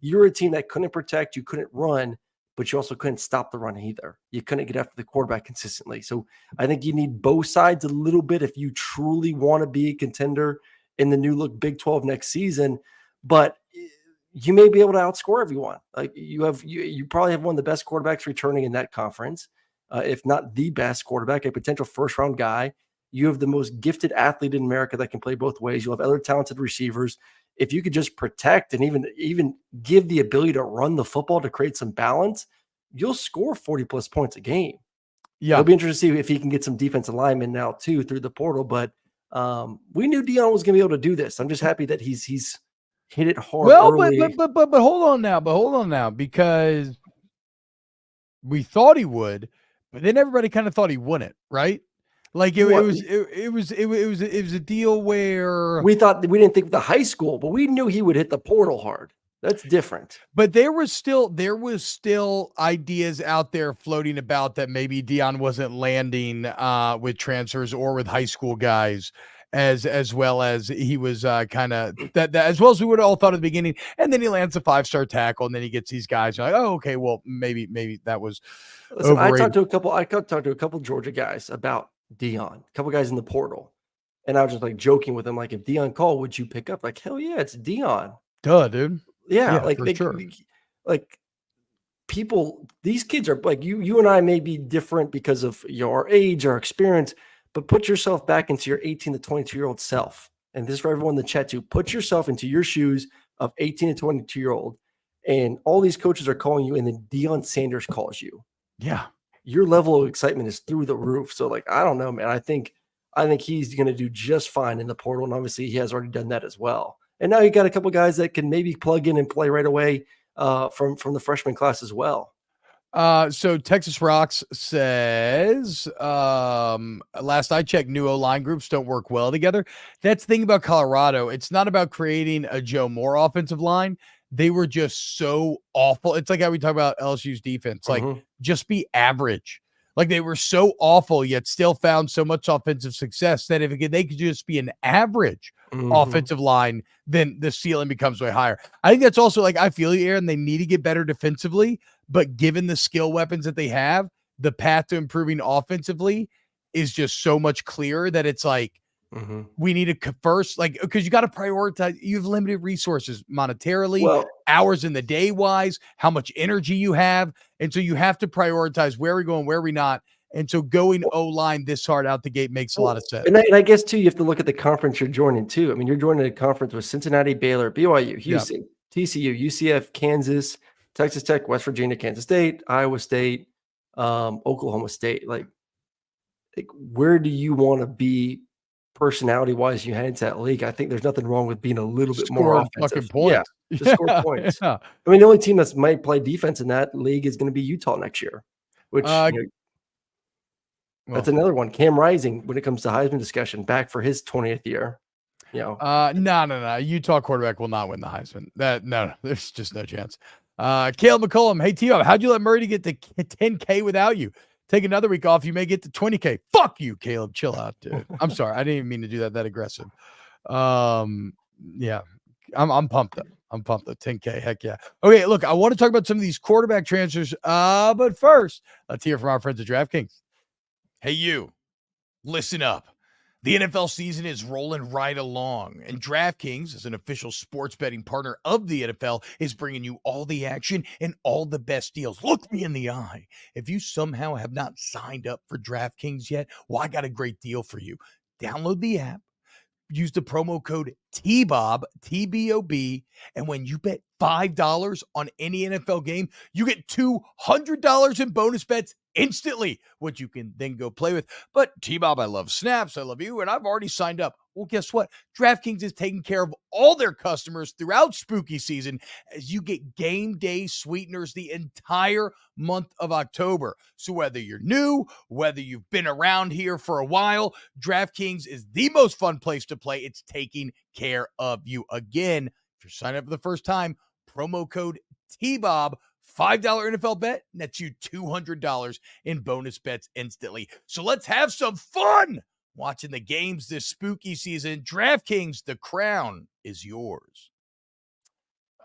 you're a team that couldn't protect, you couldn't run, but you also couldn't stop the run either. You couldn't get after the quarterback consistently. So I think you need both sides a little bit if you truly want to be a contender in the new look Big 12 next season. But you may be able to outscore everyone. Like you probably have one of the best quarterbacks returning in that conference. If not the best quarterback, a potential first-round guy. You have the most gifted athlete in America that can play both ways. You'll have other talented receivers. If you could just protect and even give the ability to run the football to create some balance, you'll score 40-plus points a game. Yeah. It'll be interesting to see if he can get some defensive linemen now, too, through the portal. But we knew Deion was going to be able to do this. I'm just happy that he's hit it hard early. But hold on now, because we thought he would, but then everybody kind of thought he wouldn't, right? Like it was a deal where we didn't think the high school, but we knew he would hit the portal hard. That's different. But there was still ideas out there floating about that maybe Deion wasn't landing with transfers or with high school guys as well as he was kind of that as well as we would have all thought at the beginning. And then he lands a 5-star tackle, and then he gets these guys. You're like, oh, okay, well maybe that was. Listen, I talked to a couple Georgia guys about Deion, a couple guys in the portal, and I was just like joking with them, like, if Deion called, would you pick up? Like, hell yeah, it's Deion. Duh, dude. Yeah, like sure. Like people, these kids are like you and I may be different because of your age or experience, but put yourself back into your 18 to 22-year-old self. And this is for everyone in the chat too. Put yourself into your shoes of 18 to 22-year-old, and all these coaches are calling you, and then Deion Sanders calls you. Yeah. Your level of excitement is through the roof. So, like, I don't know, man. I think he's going to do just fine in the portal, and obviously he has already done that as well. And now you got a couple guys that can maybe plug in and play right away from the freshman class as well. So Texas Rocks says, last I checked, new O-line groups don't work well together. That's the thing about Colorado. It's not about creating a Joe Moore offensive line. They were just so awful. It's like how we talk about LSU's defense. Like, just be average. Like, they were so awful, yet still found so much offensive success that if they could just be an average offensive line, then the ceiling becomes way higher. I think that's also, like, I feel you, Aaron, they need to get better defensively, but given the skill weapons that they have, the path to improving offensively is just so much clearer that it's like, we need to first, like, because you got to prioritize. You have limited resources monetarily, hours in the day wise, how much energy you have. And so you have to prioritize where we're going, where we're not. And so going O-line this hard out the gate makes a lot of sense. And I guess, too, you have to look at the conference you're joining, too. I mean, you're joining a conference with Cincinnati, Baylor, BYU, Houston, TCU, UCF, Kansas, Texas Tech, West Virginia, Kansas State, Iowa State, Oklahoma State. Like, where do you want to be personality-wise you head into that league? I think there's nothing wrong with being a little bit more offensive. Points. Yeah, just score points. Yeah. I mean, the only team that might play defense in that league is going to be Utah next year, which that's another one. Cam Rising, when it comes to Heisman discussion, back for his 20th year. No. Utah quarterback will not win the Heisman. No, there's just no chance. Caleb McCollum, hey, T-Bob, how'd you let Murray to get to 10K without you? Take another week off, you may get to 20K. Fuck you, Caleb. Chill out, dude. I'm sorry. I didn't even mean to do that aggressive. Yeah, I'm pumped up. I'm pumped up. 10K. Heck yeah. Okay, look, I want to talk about some of these quarterback transfers. But first, let's hear from our friends at DraftKings. Hey, you, listen up. The NFL season is rolling right along, and DraftKings, as an official sports betting partner of the NFL, is bringing you all the action and all the best deals. Look me in the eye. If you somehow have not signed up for DraftKings yet, well, I got a great deal for you. Download the app. Use the promo code T-Bob, T-B-O-B, and when you bet $5 on any NFL game, you get $200 in bonus bets instantly, which you can then go play with. But T-Bob, I love snaps, I love you, and I've already signed up. Well, guess what? DraftKings is taking care of all their customers throughout spooky season as you get game day sweeteners the entire month of October. So whether you're new, whether you've been around here for a while, DraftKings is the most fun place to play. It's taking care of you. Again, if you're signing up for the first time, promo code T-Bob, $5 NFL bet, nets you $200 in bonus bets instantly. So let's have some fun watching the games this spooky season. DraftKings, the crown is yours.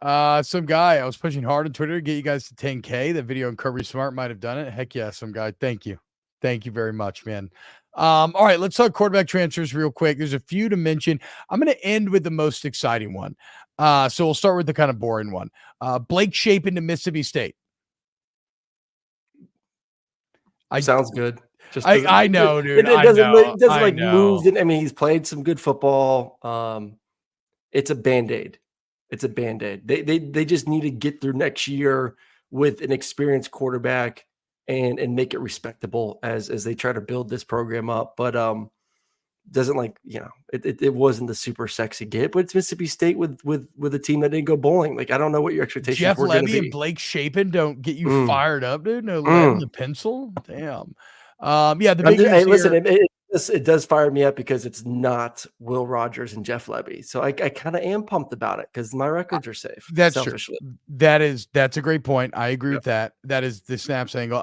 Some guy, I was pushing hard on Twitter to get you guys to 10K. The video on Kirby Smart might have done it. Heck yeah, some guy. Thank you. Thank you very much, man. All right, let's talk quarterback transfers real quick. There's a few to mention. I'm going to end with the most exciting one. So we'll start with the kind of boring one. Blake Shapen to Mississippi State. Sounds good. Just I know, dude. It doesn't like move. I mean, he's played some good football. It's a Band-Aid. It's a Band-Aid. They just need to get through next year with an experienced quarterback and make it respectable as they try to build this program up. But doesn't like, it wasn't the super sexy get, but it's Mississippi State with a team that didn't go bowling. Like, I don't know what your expectations Jeff were. Levy and Blake Shapen don't get you fired up, dude. No lead in the pencil. Damn. Yeah, the big hey, listen, it does fire me up because it's not Will Rogers and Jeff Levy. So I kind of am pumped about it because my records are safe. That's true. That's a great point. I agree with that. That is the snaps angle.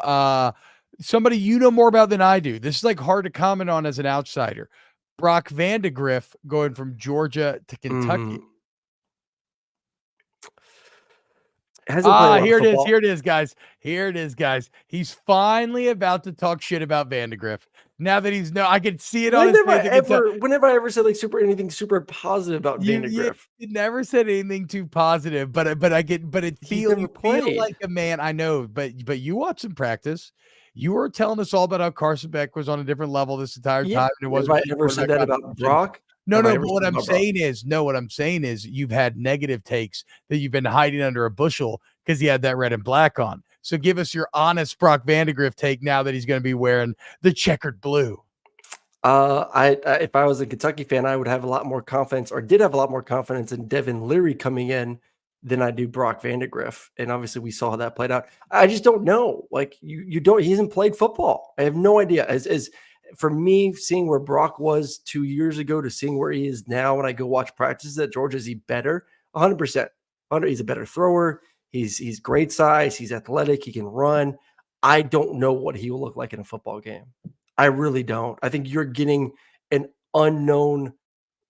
Somebody you know more about than I do. This is like hard to comment on as an outsider. Brock Vandagriff going from Georgia to Kentucky. Here it is, guys. Here it is, guys. He's finally about to talk shit about Vandagriff. Now that I can see it on his face. Whenever I ever said like anything super positive about Vandagriff, you never said anything too positive, but it feels like a man. I know, but you watch him practice. You were telling us all about how Carson Beck was on a different level this entire time. And it wasn't. Have I ever said that about Brock? No. But what I'm saying is you've had negative takes that you've been hiding under a bushel because he had that red and black on. So give us your honest Brock Vandagriff take now that he's going to be wearing the checkered blue. If I was a Kentucky fan, I would have a lot more confidence, or did have a lot more confidence in Devin Leary coming in than I do Brock Vandagriff. And obviously we saw how that played out. I just don't know. Like he hasn't played football. I have no idea. As for me, seeing where Brock was 2 years ago to seeing where he is now, when I go watch practices at Georgia, is he better? 100%. He's a better thrower. He's great size. He's athletic. He can run. I don't know what he will look like in a football game. I really don't. I think you're getting an unknown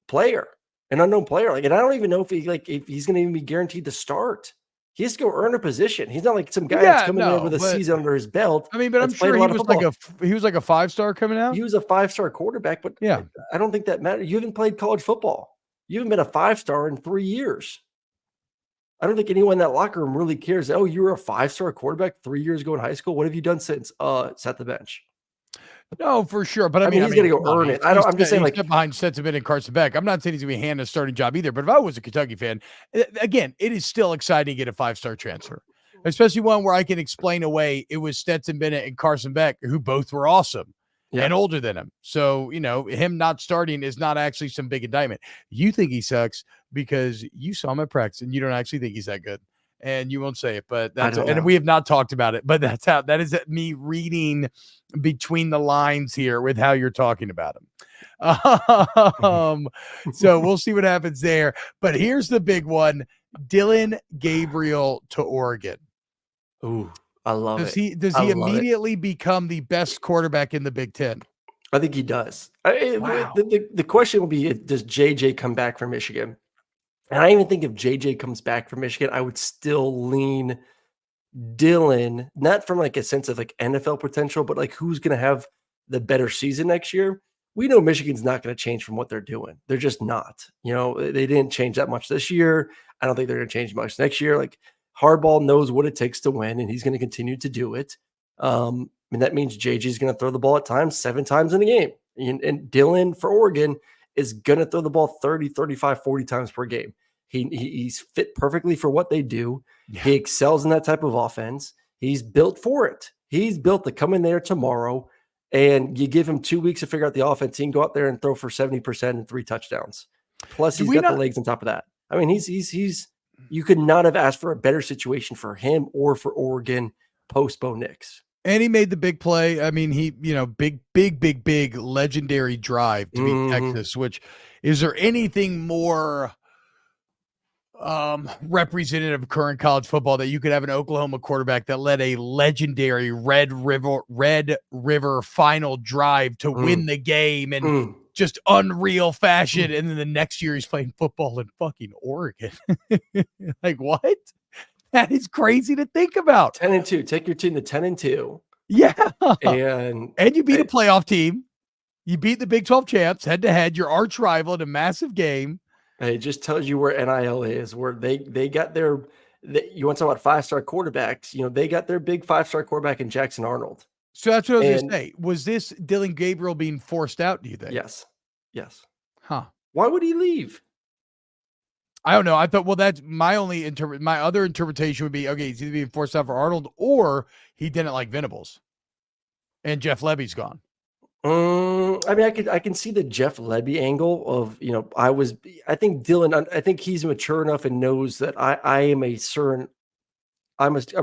player. Like, and I don't even know if he's going to even be guaranteed to start. He has to go earn a position. He's not like some guy that's coming in with a season under his belt. I mean, but I'm sure he was like a 5-star coming out. He was a 5-star quarterback, but yeah, I don't think that matters. You haven't played college football. You haven't been a 5-star in 3 years. I don't think anyone in that locker room really cares. Oh, you were a 5-star quarterback 3 years ago in high school. What have you done since? Sat the bench. No, for sure. But I mean, he's going to go earn it. I'm just saying, like, behind Stetson and Carson Beck. I'm not saying he's going to be handing a starting job either. But if I was a Kentucky fan, again, it is still exciting to get a 5-star transfer, especially one where I can explain away it was Stetson Bennett and Carson Beck, who both were awesome and older than him. So, him not starting is not actually some big indictment. You think he sucks because you saw him at practice and you don't actually think he's that good. And you won't say it, but and we have not talked about it, but that is me reading between the lines here with how you're talking about him. So we'll see what happens there. But here's the big one. Dillon Gabriel to Oregon. Ooh, I love it. Does he immediately become the best quarterback in the Big Ten? I think he does. Wow. The question will be, does JJ come back from Michigan? And I even think if JJ comes back from Michigan, I would still lean Dillon, not from like a sense of like NFL potential, but like who's going to have the better season next year. We know Michigan's not going to change from what they're doing. They're just not. You know, they didn't change that much this year. I don't think they're going to change much next year. Like Hardball knows what it takes to win, and he's going to continue to do it. And that means JJ is going to throw the ball at times 7 times in a game. And Dillon for Oregon is going to throw the ball 30, 35, 40 times per game. He's fit perfectly for what they do. Yeah. He excels in that type of offense. He's built for it. He's built to come in there tomorrow, and you give him 2 weeks to figure out the offense. He can go out there and throw for 70% and 3 touchdowns. Plus, he's got the legs on top of that. I mean, he's you could not have asked for a better situation for him or for Oregon post Bo Nix. And he made the big play. I mean, he, big legendary drive to beat Texas, which is there anything more representative of current college football that you could have an Oklahoma quarterback that led a legendary Red River final drive to win the game and just unreal fashion. And then the next year he's playing football in fucking Oregon. Like what? That is crazy to think about. 10-2. Take your team to 10-2. Yeah. And you beat a playoff team. You beat the Big 12 champs head to head, your arch rival in a massive game. It just tells you where NIL is, where they got their you want to talk about 5-star quarterbacks, they got their big 5-star quarterback in Jackson Arnold. So that's what I was going to say. Was this Dillon Gabriel being forced out, do you think? Yes. Huh. Why would he leave? I don't know. I thought, well, that's my other interpretation would be, okay, he's either being forced out for Arnold or he didn't like Venables and Jeff Levy's gone. I mean, I can see the Jeff Lebby angle of, I think Dillon, I think he's mature enough and knows that I'm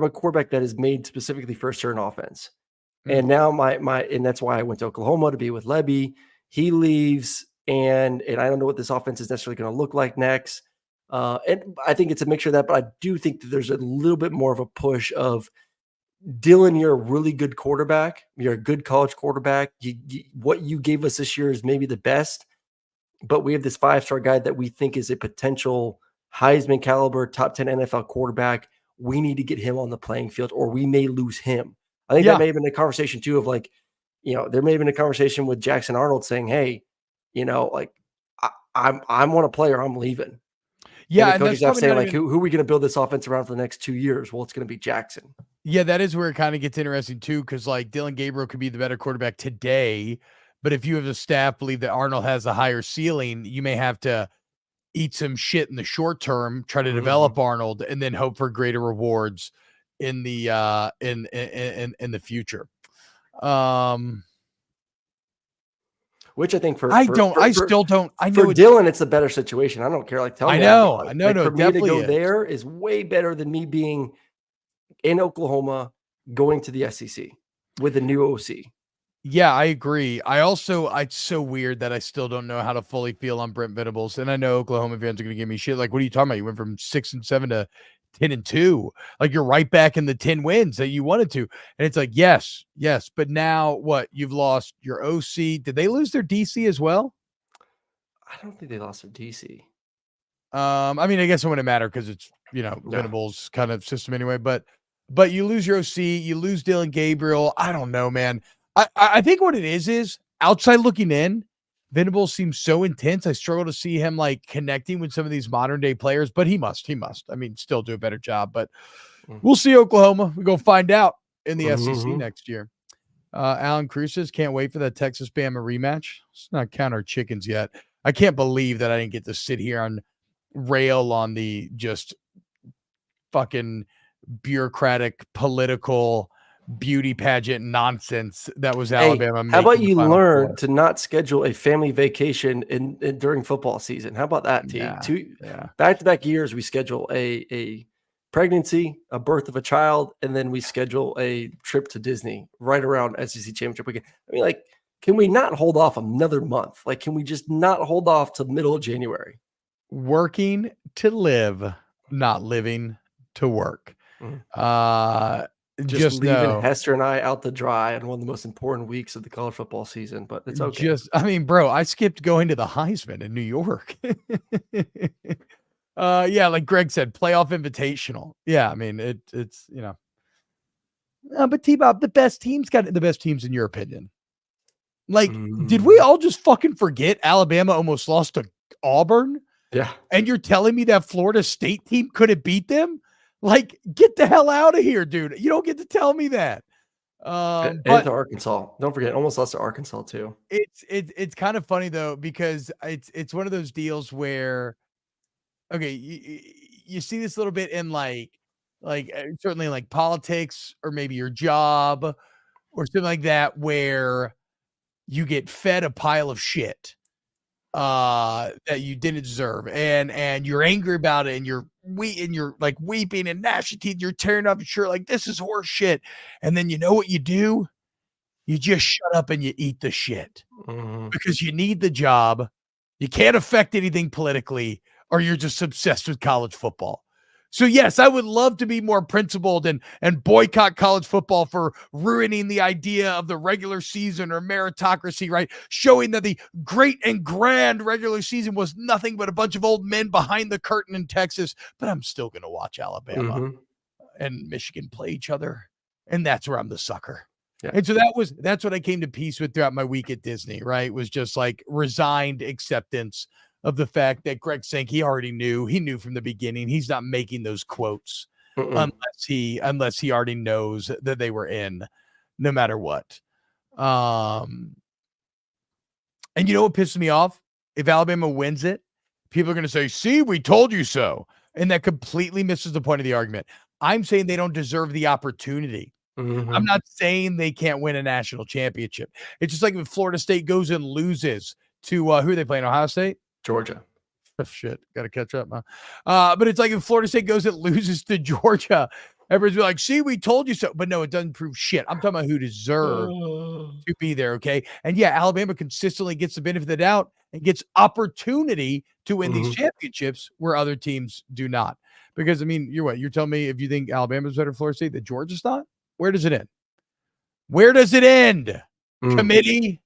a quarterback that is made specifically for a certain offense. And now and that's why I went to Oklahoma to be with Lebby. He leaves and I don't know what this offense is necessarily going to look like next. And I think it's a mixture of that, but I do think that there's a little bit more of a push of Dillon, you're a really good quarterback. You're a good college quarterback. What you gave us this year is maybe the best, but we have this 5-star guy that we think is a potential Heisman caliber, top 10 NFL quarterback. We need to get him on the playing field or we may lose him. I think that may have been a conversation too of like, there may have been a conversation with Jackson Arnold saying, hey, like I want to play or I'm leaving. Yeah. And the coaches have saying like, who are we going to build this offense around for the next 2 years? Well, it's going to be Jackson. Yeah, that is where it kind of gets interesting too, because like Dillon Gabriel could be the better quarterback today, but if you have the staff believe that Arnold has a higher ceiling, you may have to eat some shit in the short term, try to develop Arnold, and then hope for greater rewards in the in the future. Which I think for Dillon, it's a better situation. I don't care. Like tell me, no, for definitely me to go there is way better than me being in Oklahoma going to the SEC with a new OC. Yeah, I agree. It's so weird that I still don't know how to fully feel on Brent Venables. And I know Oklahoma fans are going to give me shit. Like, what are you talking about? You went from 6-7 to 10-2. Like you're right back in the 10 wins that you wanted to. And it's like, yes. But now what? You've lost your OC. Did they lose their DC as well? I don't think they lost their DC. I mean, I guess it wouldn't matter because it's, Venables kind of system anyway, but you lose your OC, you lose Dillon Gabriel. I don't know, man. I think what it is outside looking in, Venables seems so intense. I struggle to see him like connecting with some of these modern day players, but he must, I mean, still do a better job, but we'll see Oklahoma. We're going to find out in the SEC next year. Alan Cruz says, can't wait for that Texas Bama rematch. Let's not count our chickens yet. I can't believe that I didn't get to sit here on rail on the just fucking bureaucratic political beauty pageant nonsense that was Alabama. How about you learn to not schedule a family vacation in during football season? How about that, team? Back-to-back years, we schedule a pregnancy, a birth of a child, and then we schedule a trip to Disney right around SEC championship weekend. I mean, like, can we not hold off another month? Like, can we just not hold off till middle of January? Working to live. not living to work. Just Just leaving know, Hester and I out to dry on one of the most important weeks of the college football season, but it's okay. I mean, bro, I skipped going to the Heisman in New York. Yeah, like Greg said, playoff invitational. Yeah, I mean, it's, but T-Bob, the best teams got the best teams in your opinion. Like, did we all just fucking forget Alabama almost lost to Auburn? Yeah. And you're telling me that Florida State team couldn't beat them? Like, get the hell out of here, dude. You don't get to tell me that. And But to Arkansas. Don't forget, almost lost to Arkansas too. it's kind of funny though, because it's one of those deals where, okay, you see this a little bit in certainly like politics or maybe your job or something like that, where you get fed a pile of shit that you didn't deserve, and you're angry about it, and you're like weeping and gnashing teeth, you're tearing up your shirt like this is horse shit, and then you know what you do? You just shut up and you eat the shit because you need the job. You can't affect anything politically, or you're just obsessed with college football. So yes, I would love to be more principled and boycott college football for ruining the idea of the regular season or meritocracy, right? Showing that the great and grand regular season was nothing but a bunch of old men behind the curtain in Texas. But I'm still going to watch Alabama and Michigan play each other. And that's where I'm the sucker. Yeah. And so that's what I came to peace with throughout my week at Disney, right? Was just like resigned acceptance of the fact that Greg Sankey he knew from the beginning. He's not making those quotes unless he already knows that they were in, no matter what. And you know what pisses me off? If Alabama wins it, people are going to say, "See, we told you so," and that completely misses the point of the argument. I'm saying they don't deserve the opportunity. I'm not saying they can't win a national championship. It's just like if Florida State goes and loses to who are they playing? Ohio State? Georgia. Oh, shit. Got to catch up, huh? But it's like if Florida State goes and loses to Georgia, everybody's be like, "See, we told you so." But no, it doesn't prove shit. I'm talking about who deserves to be there, okay? And yeah, Alabama consistently gets the benefit of the doubt and gets opportunity to win these championships where other teams do not. Because, I mean, you're telling me if you think Alabama's better than Florida State, that Georgia's not? Where does it end? Where does it end? Committee?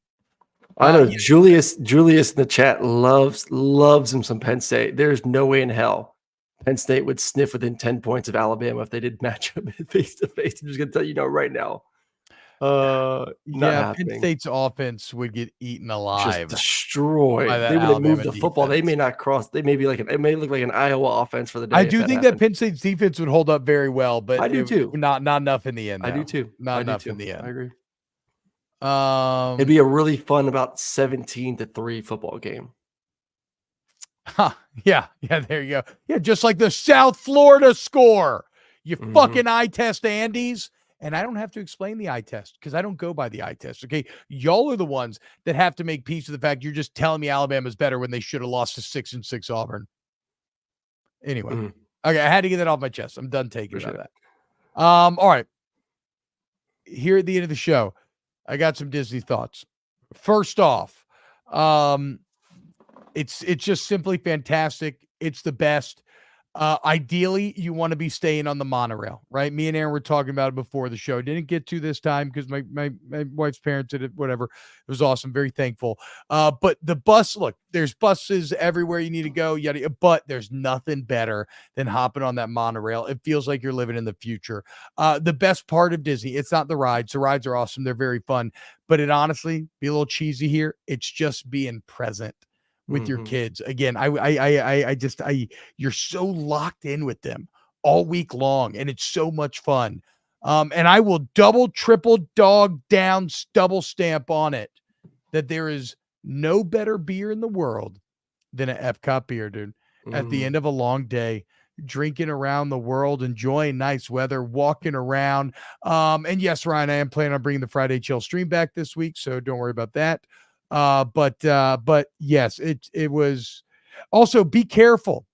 I know Julius in the chat loves him some Penn State. There's no way in hell Penn State would sniff within 10 points of Alabama if they did match up face to face. I'm just gonna tell you right now. Penn State's offense would get eaten alive, just destroyed. They would have moved the football. They may not cross. They may be it may look like an Iowa offense for the day. I do think that Penn State's defense would hold up very well, but I do too. Not enough in the end. I do too. Not enough in the end. I agree. It'd be a really fun about 17-3 football game. Yeah, there you go. Yeah, just like the South Florida score. You fucking eye test Andes. And I don't have to explain the eye test because I don't go by the eye test. Okay. Y'all are the ones that have to make peace with the fact you're just telling me Alabama's better when they should have lost to 6-6 Auburn. Anyway. Okay. I had to get that off my chest. I'm done taking about that. All right. Here at the end of the show, I got some Disney thoughts. First off, it's just simply fantastic. It's the best. Ideally, you want to be staying on the monorail, right? Me and Aaron were talking about it before the show. Didn't get to this time because my wife's parents did it, whatever. It was awesome. Very thankful. But the bus, look, there's buses everywhere you need to go, yada, but there's nothing better than hopping on that monorail. It feels like you're living in the future. The best part of Disney, it's not the rides. The rides are awesome. They're very fun. But it honestly, be a little cheesy here, it's just being present with your kids. Again, you're so locked in with them all week long, and it's so much fun. And I will double, triple, dog down, double stamp on it that there is no better beer in the world than an Epcot beer, dude. At the end of a long day, drinking around the world, enjoying nice weather, walking around. And yes, Ryan, I am planning on bringing the Friday Chill stream back this week, so don't worry about that. But yes, it was also be careful,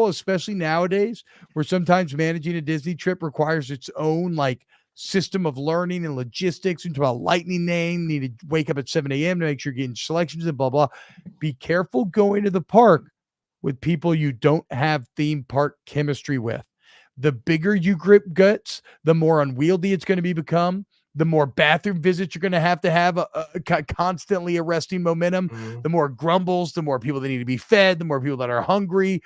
especially nowadays where sometimes managing a Disney trip requires its own like system of learning and logistics into a lightning lane. Need to wake up at 7 a.m. to make sure you're getting selections and blah, blah. Be careful going to the park with people you don't have theme park chemistry with. The bigger you grip guts, the more unwieldy it's going to become. The more bathroom visits you're going to have constantly arresting momentum. The more grumbles, the more people that need to be fed, the more people that are hungry.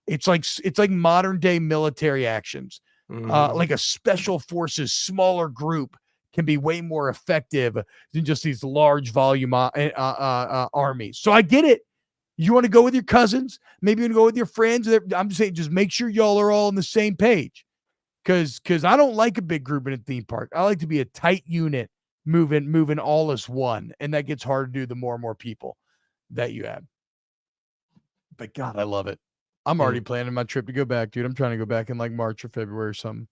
It's like modern day military actions. Like a special forces smaller group can be way more effective than just these large volume armies. So I get it. You want to go with your cousins, maybe you want to go with your friends. I'm just saying, just make sure y'all are all on the same page. Because I don't like a big group in a theme park. I like to be a tight unit, moving all as one. And that gets harder to do the more and more people that you have. But God, I love it. I'm already planning my trip to go back, dude. I'm trying to go back in like March or February or something.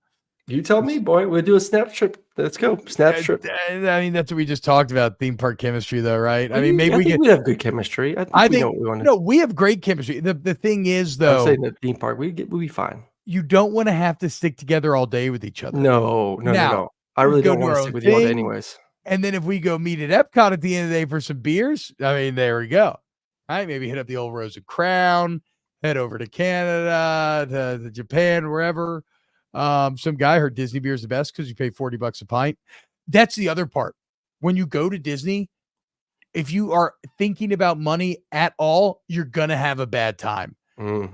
You tell me, boy. We'll do a snap trip. Let's go. Snap trip. I mean, that's what we just talked about, theme park chemistry, though, right? I mean, maybe we have good chemistry. I think we know what we want to do. No, we have great chemistry. The thing is, though, I'm saying the theme park, we'll be fine. You don't want to have to stick together all day with each other. No. I really don't want to stick with you all day anyways. And then if we go meet at Epcot at the end of the day for some beers, I mean, there we go. All right, maybe hit up the old Rose and Crown, head over to Canada, to Japan, wherever. Some guy heard Disney beer is the best because you pay $40 a pint. That's the other part. When you go to Disney, if you are thinking about money at all, you're going to have a bad time.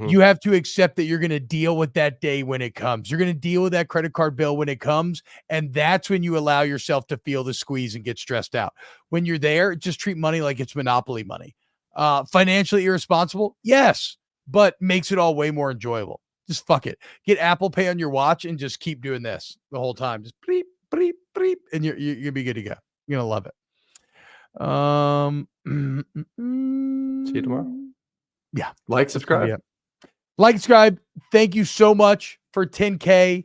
You have to accept that you're going to deal with that day when it comes. You're going to deal with that credit card bill when it comes. And that's when you allow yourself to feel the squeeze and get stressed out. When you're there, just treat money like it's Monopoly money. Financially irresponsible? Yes, but makes it all way more enjoyable. Just fuck it. Get Apple Pay on your watch and just keep doing this the whole time. Just bleep, bleep, bleep, and you're going to be good to go. You're going to love it. See you tomorrow. Yeah. Like, subscribe. Yeah. Like, subscribe. Thank you so much for 10K.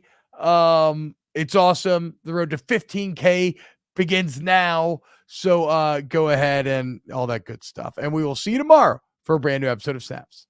It's awesome. The road to 15K begins now. So go ahead and all that good stuff. And we will see you tomorrow for a brand new episode of Snaps.